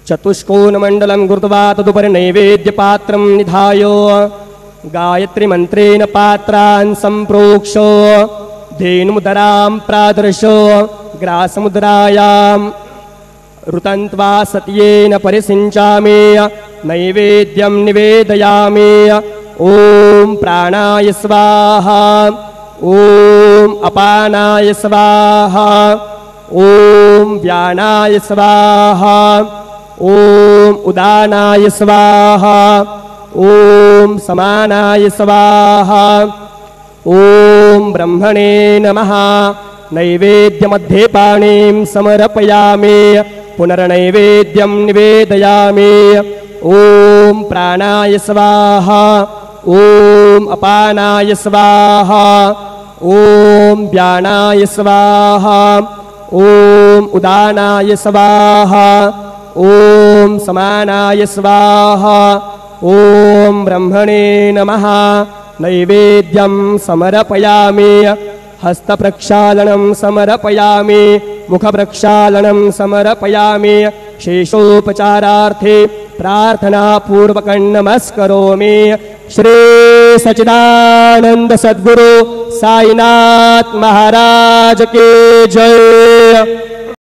चतुष्कोणमण्डलं कृत्वा तदुपरि नैवेद्यपात्रं निधाय गायत्रीमन्त्रेण पात्रान् सम्प्रोक्ष धेनुमुदरां प्रादर्श ग्रासमुद्रायां ऋतन्त्वा सत्येन परिसिञ्चामि नैवेद्यं निवेदयामि। ॐ प्राणाय स्वाहा ॐ अपानाय स्वाहा ॐ व्यानाय स्वाहा ॐ उदानाय स्वाहा ॐ समानाय स्वाहा ॐ ब्रह्मणे नमः। नैवेद्यमध्ये पाणिं समर्पयामि पुनर्नैवेद्यं निवेदयामि। ॐ प्राणाय स्वाहा ॐ अपानाय स्वाहा ॐ व्यानाय स्वाहा ॐ उदानाय स्वाहा ॐ समानाय स्वाहा ॐ ब्रह्मणे नमः। नैवेद्यं समर्पयामि हस्तप्रक्षालनं समर्पयामि मुखप्रक्षालनं समर्पयामि शेषोपचारार्थे प्रार्थनापूर्वकं नमस्करोमि। श्री सच्चिदानंद सद्गुरु साईनाथ महाराज की जय।